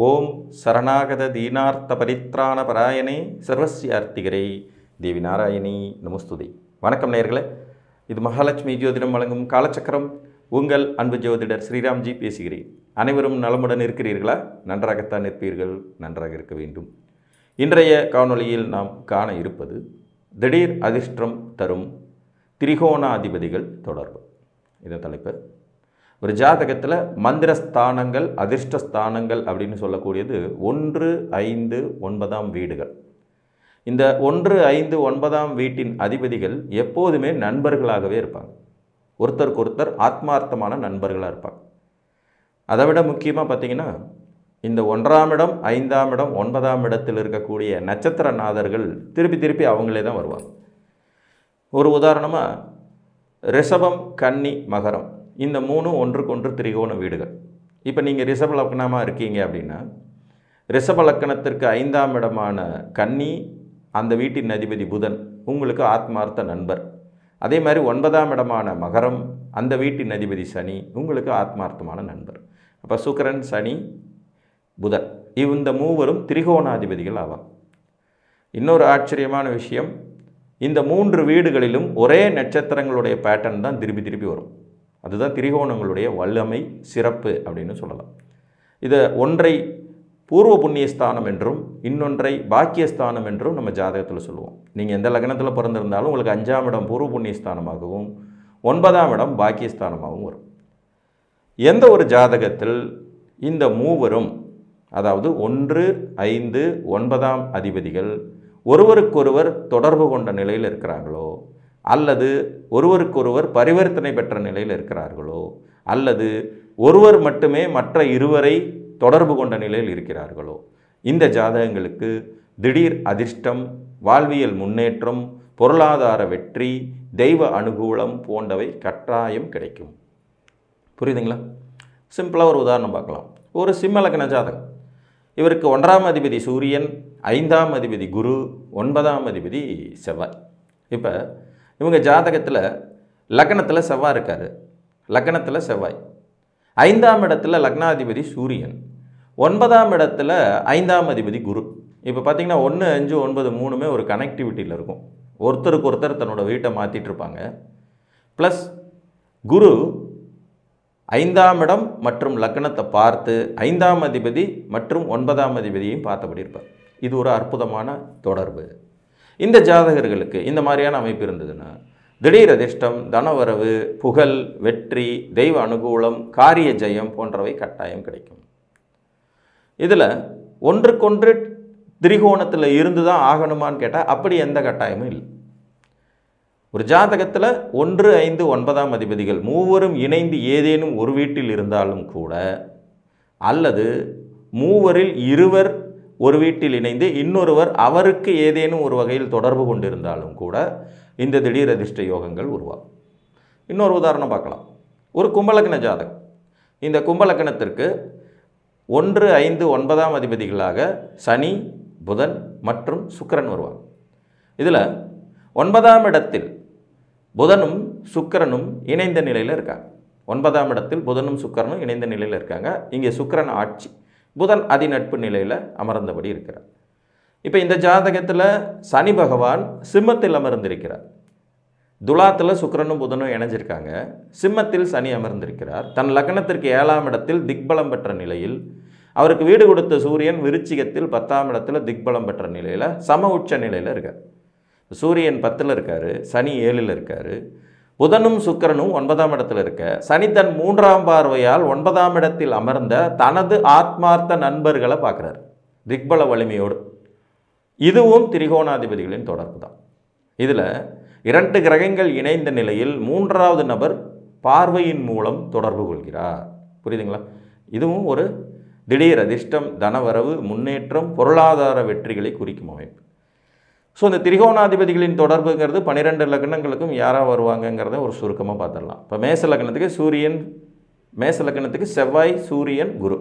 ஓம் சரணாகத தீனார்த்த பரித்ராண பராயணே சர்வஸ்யார்த்திகரே தேவி நாராயணி நமஸ்துதே. வணக்கம் நேயர்களே, இது மகாலட்சுமி ஜோதிடம் வழங்கும் காலச்சக்கரம். உங்கள் அன்பு ஜோதிடர் ஸ்ரீராம்ஜி பேசுகிறேன். அனைவரும் நலமுடன் இருக்கிறீர்களா? நன்றாகத்தான் இருப்பீர்கள், நன்றாக இருக்க வேண்டும். இன்றைய காணொளியில் நாம் காண இருப்பது திடீர் அதிர்ஷ்டம் தரும் திரிகோணாதிபதிகள் தொடர்பு. இதன் தலைப்பு. ஒரு ஜாதகத்தில் மந்திரஸ்தானங்கள், அதிர்ஷ்டஸ்தானங்கள் அப்படின்னு சொல்லக்கூடியது 1, 5, 9 வீடுகள். இந்த 1, 5, 9 வீட்டின் அதிபதிகள் எப்போதுமே நண்பர்களாகவே இருப்பாங்க. ஒருத்தருக்கு ஒருத்தர் ஆத்மார்த்தமான நண்பர்களாக இருப்பாங்க. அதை விட முக்கியமாக பார்த்தீங்கன்னா, இந்த 1ஆம் இடம், 5ஆம் இடம், 9ஆம் இடத்தில் இருக்கக்கூடிய நட்சத்திரநாதர்கள் திருப்பி அவங்களே தான் வருவாங்க. ஒரு உதாரணமாக ரிஷபம், கன்னி, மகரம், இந்த 3 ஒன்றுக்கொன்று திரிகோண வீடுகள். இப்போ நீங்கள் ரிஷப லக்னமாக இருக்கீங்க அப்படின்னா, ரிஷப லக்கணத்திற்கு 5ஆம் இடமான கன்னி, அந்த வீட்டின் அதிபதி புதன் உங்களுக்கு ஆத்மார்த்த நண்பர். அதே மாதிரி 9ஆம் இடமான மகரம், அந்த வீட்டின் அதிபதி சனி உங்களுக்கு ஆத்மார்த்தமான நண்பர். அப்போ சுக்கிரன், சனி, புதன், இந்த மூவரும் திரிகோணாதிபதிகள் ஆவாங்க. இன்னொரு ஆச்சரியமான விஷயம், இந்த 3 வீடுகளிலும் ஒரே நட்சத்திரங்களுடைய பேட்டர்ன் தான் திருப்பி வரும். அதுதான் திரிகோணங்களுடைய வல்லமை, சிறப்பு அப்படின்னு சொல்லலாம். இதை ஒன்றை பூர்வ புண்ணியஸ்தானம் என்றும் இன்னொன்றை பாக்கியஸ்தானம் என்றும் நம்ம ஜாதகத்தில் சொல்லுவோம். நீங்கள் எந்த லக்னத்தில் பிறந்திருந்தாலும் உங்களுக்கு 5ஆம் இடம் பூர்வ புண்ணியஸ்தானமாகவும் 9ஆம் இடம் பாக்கியஸ்தானமாகவும் வரும். எந்த ஒரு ஜாதகத்தில் இந்த மூவரும், அதாவது 1, 5, 9 அதிபதிகள் ஒருவருக்கொருவர் தொடர்பு கொண்ட நிலையில் இருக்கிறாங்களோ, அல்லது ஒருவருக்கொருவர் பரிவர்த்தனை பெற்ற நிலையில் இருக்கிறார்களோ, அல்லது ஒருவர் மட்டுமே மற்ற இருவரை தொடர்பு கொண்ட நிலையில் இருக்கிறார்களோ, இந்த ஜாதகங்களுக்கு திடீர் அதிர்ஷ்டம், வாழ்வியல் முன்னேற்றம், பொருளாதார வெற்றி, தெய்வ அனுகூலம் போன்றவை கட்டாயம் கிடைக்கும். புரியுதுங்களா? சிம்பிளாக ஒரு உதாரணம் பார்க்கலாம். ஒரு சிம்ம லக்ன ஜாதகம். இவருக்கு 1ஆம் அதிபதி சூரியன், 5ஆம் அதிபதி குரு, 9ஆம் அதிபதி செவ்வாய். இப்போ இவங்க ஜாதகத்தில் லக்னத்தில் செவ்வாய் இருக்கார். லக்னத்தில் செவ்வாய், 5ஆம் இடத்துல லக்னாதிபதி சூரியன், 9ஆம் இடத்துல 5ஆம் அதிபதி குரு. இப்போ பார்த்தீங்கன்னா 1, 5, 9 3மே ஒரு கனெக்டிவிட்டியில் இருக்கும். ஒருத்தருக்கு ஒருத்தர் தன்னோட வீட்டை மாற்றிட்டு இருப்பாங்க. ப்ளஸ் குரு 5ஆம் இடம் மற்றும் லக்னத்தை பார்த்து 5ஆம் அதிபதி மற்றும் 9ஆம் அதிபதியையும் பார்த்தபடி இருப்பார். இது ஒரு அற்புதமான தொடர்பு. இந்த ஜாதகர்களுக்கு இந்த மாதிரியான அமைப்பு இருந்ததுன்னா திடீர் அதிர்ஷ்டம், தனவரவு, புகழ், வெற்றி, தெய்வ அனுகூலம், காரிய ஜெயம் போன்றவை கட்டாயம் கிடைக்கும். இதில் ஒன்றுக்கொன்று திரிகோணத்தில் இருந்து தான் ஆகணுமான்னு கேட்டால் அப்படி எந்த கட்டாயமும் இல்லை. ஒரு ஜாதகத்தில் 1, 5, 9 அதிபதிகள் மூவரும் இணைந்து ஏதேனும் ஒரு வீட்டில் இருந்தாலும் கூட, அல்லது மூவரில் இருவர் ஒரு வீட்டில் இணைந்து இன்னொருவர் அவருக்கு ஏதேனும் ஒரு வகையில் தொடர்பு கொண்டிருந்தாலும் கூட இந்த திடீர் அதிர்ஷ்ட யோகங்கள் உருவாகும். இன்னொரு உதாரணம் பார்க்கலாம். ஒரு கும்பலக்ன ஜாதகம். இந்த கும்பலக்னத்திற்கு 1, 5, 9 அதிபதிகளாக சனி, புதன் மற்றும் சுக்கிரன் வருவாங்க. இதில் 9ஆம் இடத்தில் புதனும் சுக்கிரனும் இணைந்த நிலையில் இருக்காங்க. 9ஆம் இடத்தில் புதனும் சுக்கிரனும் இணைந்த நிலையில் இருக்காங்க. இங்கே சுக்கிரன் ஆட்சி, புதன் அதிநட்பு நிலையில் அமர்ந்தபடி இருக்கிறார். இப்போ இந்த ஜாதகத்தில் சனி பகவான் சிம்மத்தில் அமர்ந்திருக்கிறார். துலாத்தில் சுக்கிரனும் புதனும் இணைஞ்சிருக்காங்க. சிம்மத்தில் சனி அமர்ந்திருக்கிறார். தன் லக்னத்திற்கு 7ஆம் இடத்தில் திக்பலம் பெற்ற நிலையில், அவருக்கு வீடு கொடுத்த சூரியன் விருச்சிகத்தில் 10ஆம் இடத்துல திக்பலம் பெற்ற நிலையில் சம உச்ச நிலையில் இருக்கார். சூரியன் 10ல் இருக்கார், சனி 7ல் இருக்கார். புதனும் சுக்கிரனும் 9ஆம் இடத்தில் இருக்க, சனி தன் 3ஆம் பார்வையால் 9ஆம் இடத்தில் அமர்ந்த தனது ஆத்மார்த்த நண்பர்களை பார்க்குறார் திக்பல வலிமையோடு. இதுவும் திரிகோணாதிபதிகளின் தொடர்பு தான். இதில் 2 கிரகங்கள் இணைந்த நிலையில் 3ஆவது நபர் பார்வையின் மூலம் தொடர்பு கொள்கிறார். புரியுதுங்களா? இதுவும் ஒரு திடீர் அதிர்ஷ்டம், தனவரவு, முன்னேற்றம், பொருளாதார வெற்றிகளை குறிக்கும் அமைப்பு. ஸோ இந்த திரிகோணாதிபதிகளின் தொடர்புங்கிறது 12 லக்னங்களுக்கும் யாராக வருவாங்கங்கிறத ஒரு சுருக்கமாக பார்த்துடலாம். இப்போ மேச லக்னத்துக்கு சூரியன், மேச லக்னத்துக்கு செவ்வாய், சூரியன், குரு.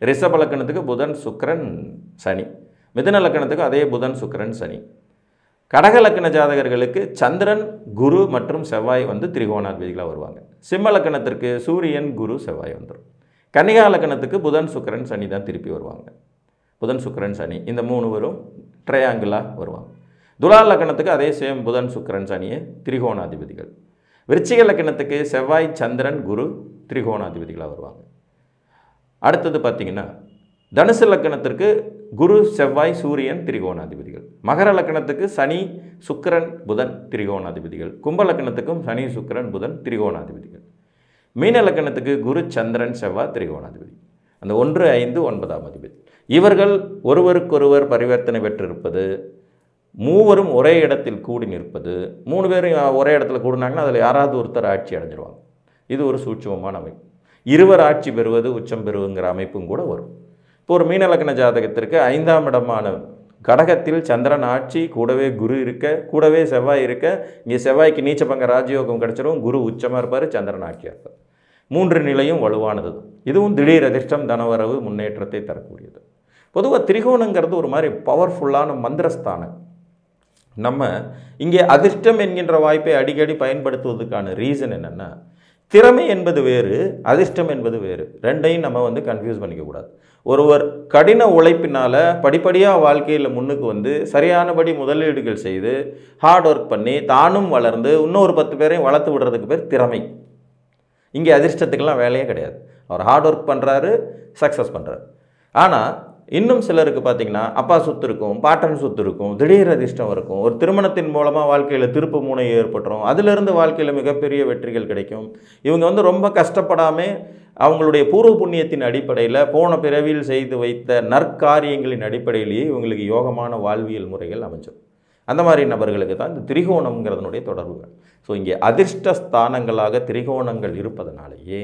ரிஷப லக்னத்துக்கு புதன், சுக்கிரன், சனி. மிதுன லக்னத்துக்கு அதே புதன், சுக்கிரன், சனி. கடக லக்ன ஜாதகர்களுக்கு சந்திரன், குரு மற்றும் செவ்வாய் திரிகோணாதிபதிகளாக வருவாங்க. சிம்ம லக்னத்திற்கு சூரியன், குரு, செவ்வாய் வந்துடும். கன்னிகா லக்னத்துக்கு புதன் சுக்கிரன் சனி தான் திருப்பி வருவாங்க. புதன் சுக்கிரன் சனி இந்த 3 பேரும் ட்ரையாங்கிளாக வருவாங்க. துலா லக்னத்துக்கு அதே சேம் புதன் சுக்கிரன் சனியே திரிகோணாதிபதிகள். விருச்சிக லக்னத்துக்கு செவ்வாய் சந்திரன் குரு திரிகோணாதிபதிகளாக வருவாங்க. அடுத்தது பார்த்திங்கன்னா தனுசு லக்னத்திற்கு குரு செவ்வாய் சூரியன் திரிகோணாதிபதிகள். மகர லக்னத்துக்கு சனி சுக்கிரன் புதன் திரிகோணாதிபதிகள். கும்ப லக்னத்துக்கும் சனி சுக்கிரன் புதன் திரிகோணாதிபதிகள். மீன லக்னத்துக்கு குரு சந்திரன் செவ்வாய் திரிகோணாதிபதி. அந்த 1, 5, 9ஆம் அதிபதி இவர்கள் ஒருவருக்கொருவர் பரிவர்த்தனை பெற்றிருப்பது, மூவரும் ஒரே இடத்தில் கூடி நிற்பது. 3 பேரும் ஒரே இடத்துல கூடினாங்கன்னா அதில் யாராவது ஒருத்தர் ஆட்சி அடைஞ்சிருவாங்க. இது ஒரு சூட்சமமான அமைப்பு. இருவர் ஆட்சி பெறுவது உச்சம் பெறுவங்கிற அமைப்பும் கூட வரும். இப்போ ஒரு மீன லக்ன ஜாதகத்திற்கு 5ஆம் இடமான கடகத்தில் சந்திரன் ஆட்சி, கூடவே குரு இருக்க, கூடவே செவ்வாய் இருக்க, இங்கே செவ்வாய்க்கு நீச்சபங்க ராஜயோகம் கிடச்சிரும், குரு உச்சமாக இருப்பார், சந்திரன் ஆட்சியாக இருப்பார். 3 நிலையும் வலுவானது தான். இதுவும் திடீர் அதிர்ஷ்டம், தனவரவு, முன்னேற்றத்தை தரக்கூடியது. பொதுவாக திரிகோணங்கிறது ஒரு மாதிரி பவர்ஃபுல்லான மந்திரஸ்தானம். நம்ம இங்கே அதிர்ஷ்டம் என்கின்ற வாய்ப்பை அடிக்கடி பயன்படுத்துவதற்கான ரீசன் என்னென்னா, திறமை என்பது வேறு, அதிர்ஷ்டம் என்பது வேறு. ரெண்டையும் நம்ம கன்ஃபியூஸ் பண்ணிக்கக்கூடாது. ஒருவர் கடின உழைப்பினால் படிப்படியாக வாழ்க்கையில் முன்னுக்கு வந்து சரியானபடி முதலீடுகள் செய்து ஹார்ட் ஒர்க் பண்ணி தானும் வளர்ந்து இன்னொரு 10 பேரையும் வளர்த்து விடுறதுக்கு பேர் திறமை. இங்கே அதிர்ஷ்டத்துக்கெல்லாம் வேலையே கிடையாது. அவர் ஹார்ட் ஒர்க் பண்ணுறாரு, சக்ஸஸ் பண்ணுறாரு. ஆனால் இன்னும் சிலருக்கு பார்த்திங்கன்னா அப்பா சொத்து இருக்கும், பாட்டன் சொத்து இருக்கும், திடீர் அதிர்ஷ்டம் இருக்கும், ஒரு திருமணத்தின் மூலமாக வாழ்க்கையில் திருப்பு முனை ஏற்பட்டுரும், அதிலிருந்து வாழ்க்கையில் மிகப்பெரிய வெற்றிகள் கிடைக்கும். இவங்க ரொம்ப கஷ்டப்படாமல் அவங்களுடைய பூர்வ புண்ணியத்தின் அடிப்படையில் போன பிறவியில் செய்து வைத்த நற்காரியங்களின் அடிப்படையிலேயே இவங்களுக்கு யோகமான வாழ்வியல் முறைகள் அமைஞ்சிடும். அந்த மாதிரி நபர்களுக்கு தான் இந்த திரிகோணம்ங்கிறதுனுடைய தொடர்புகள். ஸோ இங்கே அதிர்ஷ்ட ஸ்தானங்களாக திரிகோணங்கள் இருப்பதனாலேயே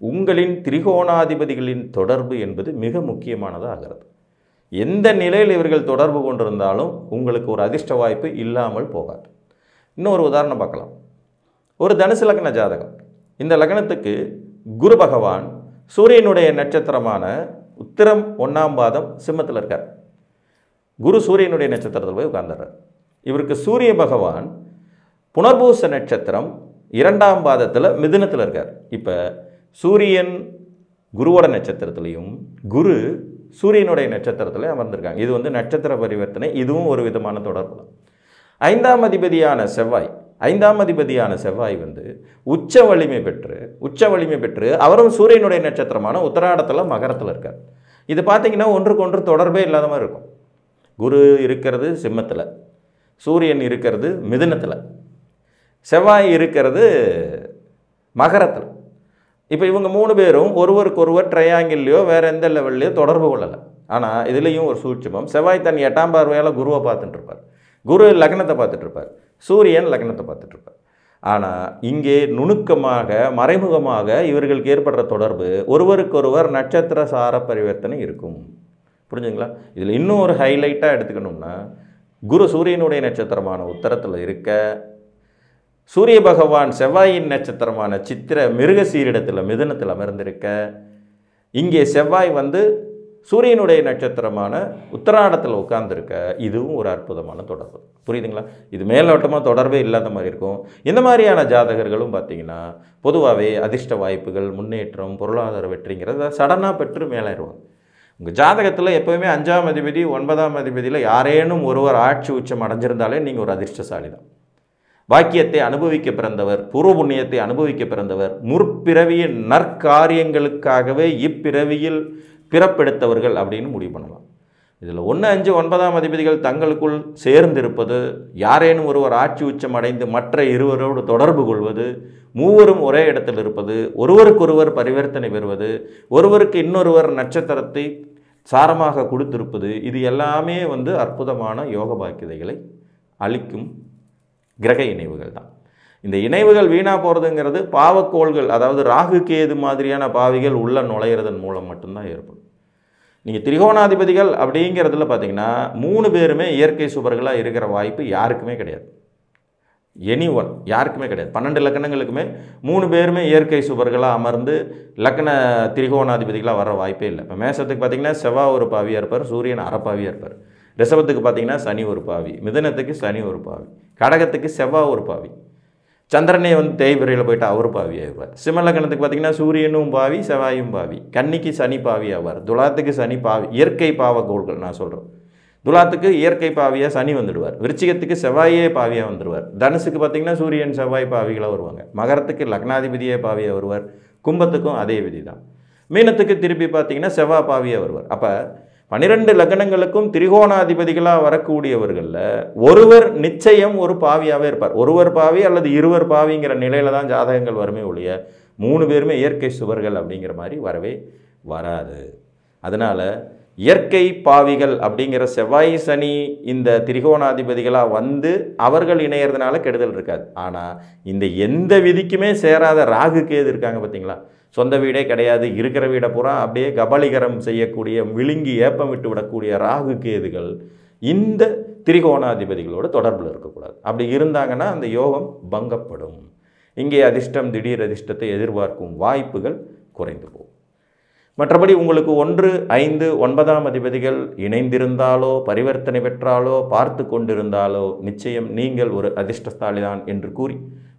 உங்களின் திரிகோணாதிபதிகளின் தொடர்பு என்பது மிக முக்கியமானதாக ஆகிறது. எந்த நிலையில் இவர்கள் தொடர்பு கொண்டிருந்தாலும் உங்களுக்கு ஒரு அதிர்ஷ்ட வாய்ப்பு இல்லாமல் போகாது. இன்னொரு உதாரணம் பார்க்கலாம். ஒரு தனுசு லக்ன ஜாதகம். இந்த லக்னத்துக்கு குரு பகவான் சூரியனுடைய நட்சத்திரமான உத்திரம் 1ஆம் பாதம் சிம்மத்தில் இருக்கார். குரு சூரியனுடைய நட்சத்திரத்தில் போய் உட்கார்ந்துறார். இவருக்கு சூரிய பகவான் புனர்பூச நட்சத்திரம் 2ஆம் பாதத்தில் மிதுனத்தில் இருக்கார். இப்போ சூரியன் குருவோட நட்சத்திரத்திலையும் குரு சூரியனுடைய நட்சத்திரத்தில் அமர்ந்திருக்காங்க. இது நட்சத்திர பரிவர்த்தனை. இதுவும் ஒரு விதமான தொடர்பு தான். 5ஆம் அதிபதியான செவ்வாய் உச்ச வலிமை பெற்று அவரும் சூரியனுடைய நட்சத்திரமான உத்தராடத்தில் மகரத்தில் இருக்கார். இது பார்த்தீங்கன்னா ஒன்றுக்கு ஒன்று தொடர்பே இல்லாத மாதிரி இருக்கும். குரு இருக்கிறது சிம்மத்தில், சூரியன் இருக்கிறது மிதுனத்தில், செவ்வாய் இருக்கிறது மகரத்தில். இப்போ இவங்க 3 பேரும் ஒருவருக்கொருவர் ட்ரையாங்கிள்லையோ வேறு எந்த லெவல்லையோ தொடர்பு கொள்ளலை. ஆனால் இதுலேயும் ஒரு சூட்சமம். செவ்வாய் தன் 8ஆம் பார்வையால் குருவை பார்த்துட்டு இருப்பார், குரு லக்னத்தை பார்த்துட்டு இருப்பார், சூரியன் லக்னத்தை பார்த்துட்டு இருப்பார். ஆனால் இங்கே நுணுக்கமாக மறைமுகமாக இவர்களுக்கு ஏற்படுற தொடர்பு ஒருவருக்கொருவர் நட்சத்திர சார பரிவர்த்தனை இருக்கும். புரிஞ்சுங்களா? இதில் இன்னும் ஒரு ஹைலைட்டாக எடுத்துக்கணும்னா, குரு சூரியனுடைய நட்சத்திரமான உத்தரத்தில் இருக்க, சூரிய பகவான் செவ்வாயின் நட்சத்திரமான சித்திர மிருகசீரிடத்தில் மிதுனத்தில் அமர்ந்திருக்க, இங்கே செவ்வாய் சூரியனுடைய நட்சத்திரமான உத்தராடத்தில் உட்கார்ந்துருக்க, இதுவும் ஒரு அற்புதமான தொடர்பு. புரியுதுங்களா? இது மேலோட்டமாக தொடர்பே இல்லாத மாதிரி இருக்கும். இந்த மாதிரியான ஜாதகர்களும் பார்த்திங்கன்னா பொதுவாகவே அதிர்ஷ்ட வாய்ப்புகள், முன்னேற்றம், பொருளாதார வெற்றிங்கிறத சடனாக பெற்று மேலேறுவாங்க. உங்கள் ஜாதகத்தில் எப்போவுமே 5ஆம் அதிபதி 9ஆம் அதிபதியில் யாரேனும் ஒருவர் ஆட்சி உச்சம் அடைஞ்சிருந்தாலே நீங்கள் ஒரு அதிர்ஷ்டசாலி தான். பாக்கியத்தை அனுபவிக்க பிறந்தவர், பூர்வ புண்ணியத்தை அனுபவிக்க பிறந்தவர், முற்பிறவியின் நற்காரியங்களுக்காகவே இப்பிறவியில் பிறப்பெடுத்தவர்கள் அப்படின்னு முடிவு பண்ணலாம். இதில் 1, 5, 9ஆம் அதிபதிகள் தங்களுக்குள் சேர்ந்திருப்பது, யாரேனும் ஒருவர் ஆட்சி உச்சம் அடைந்து மற்ற இருவரோடு தொடர்பு கொள்வது, மூவரும் ஒரே இடத்தில் இருப்பது, ஒருவருக்கொருவர் பரிவர்த்தனை பெறுவது, ஒருவருக்கு இன்னொருவர் நட்சத்திரத்தை சாரமாக கொடுத்திருப்பது, இது எல்லாமே அற்புதமான யோக பாக்கியதைகளை அளிக்கும் கிரக இணைவுகள் தான். இந்த இணைவுகள் வீணாக போகிறதுங்கிறது பாவக்கோள்கள், அதாவது ராகு கேது மாதிரியான பாவிகள் உள்ள நுழையிறதன் மூலம் மட்டும்தான் ஏற்படும். நீங்கள் திரிகோணாதிபதிகள் அப்படிங்கிறதுல பார்த்தீங்கன்னா 3 பேருமே இயற்கை சுபர்களாக இருக்கிற வாய்ப்பு யாருக்குமே கிடையாது. எனிஒன் யாருக்குமே கிடையாது. 12 லக்னங்களுக்குமே 3 பேருமே இயற்கை சுபர்களாக அமர்ந்து லக்ன திரிகோணாதிபதிகளாக வர வாய்ப்பே இல்லை. இப்போ மேசத்துக்கு பார்த்தீங்கன்னா செவ்வாய் ஒரு பாவியாக இருப்பார், சூரியன் அறப்பாவியாக இருப்பார். ரிஷபத்துக்கு பார்த்தீங்கன்னா சனி ஒரு பாவி, மிதுனத்துக்கு சனி ஒரு பாவி, கடகத்துக்கு செவ்வாய் ஒரு பாவி. சந்திரனே வந்து தேய்பிரையில் போயிட்டு அவர் பாவி ஆயிடுவார். சிம்ம லக்னத்துக்கு பார்த்திங்கன்னா சூரியனும் பாவி, செவ்வாயும் பாவி. கன்னிக்கு சனி பாவி ஆவார். துலாத்துக்கு சனி பாவி, இயற்கை பாவகோள்கள் நான் சொல்கிறேன். துலாத்துக்கு இயற்கை பாவியாக சனி வந்துடுவார். விருச்சிகத்துக்கு செவ்வாயே பாவியாக வந்துடுவார். தனுசுக்கு பார்த்திங்கன்னா சூரியன் செவ்வாய் பாவிகளாக வருவாங்க. மகரத்துக்கு லக்னாதிபதியே பாவியாக வருவார். கும்பத்துக்கும் அதே விதி தான். மீனத்துக்கு திருப்பி பார்த்திங்கன்னா செவ்வாய் பாவியாக வருவார். அப்போ 12 லக்னங்களுக்கும் திரிகோணாதிபதிகளாக வரக்கூடியவர்களில் ஒருவர் நிச்சயம் ஒரு பாவியாகவே இருப்பார். ஒருவர் பாவி அல்லது இருவர் பாவிங்கிற நிலையில் தான் ஜாதகங்கள் வருமே ஒழிய 3 பேருமே இயற்கை சுவர்கள் அப்படிங்கிற மாதிரி வரவே வராது. அதனால் இயற்கை பாவிகள் அப்படிங்கிற செவ்வாய் சனி இந்த திரிகோணாதிபதிகளாக வந்து அவர்கள் இணையறதுனால கெடுதல் இருக்காது. ஆனால் இந்த எந்த விதிக்குமே சேராத ராகு கேது இருக்காங்க பார்த்தீங்களா, சொந்த வீடே கிடையாது, இருக்கிற வீடை பூரா அப்படியே கபலீகரம் செய்யக்கூடிய, விழுங்கி ஏப்பம் விட்டு விடக்கூடிய ராகு கேதுகள் இந்த திரிகோணாதிபதிகளோட தொடர்பில் இருக்கக்கூடாது. அப்படி இருந்தாங்கன்னா அந்த யோகம் பங்கப்படும். இங்கே அதிர்ஷ்டம், திடீர் அதிர்ஷ்டத்தை எதிர்பார்க்கும் வாய்ப்புகள் குறைந்து போகும். மற்றபடி உங்களுக்கு 1, 5, 9ஆம் அதிபதிகள் இணைந்திருந்தாலோ பரிவர்த்தனை பெற்றாலோ பார்த்து கொண்டிருந்தாலோ நிச்சயம் நீங்கள் ஒரு அதிர்ஷ்டசாலிதான் என்று கூறி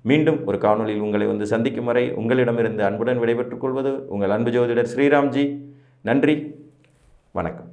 மீண்டும் ஒரு காணொளியில் உங்களை வந்து சந்திக்கும் வரை உங்களிடமிருந்து அன்புடன் விடைபெற்றுக் கொள்வது உங்கள் அன்பு ஜோதிடர் ஸ்ரீராம்ஜி. நன்றி, வணக்கம்.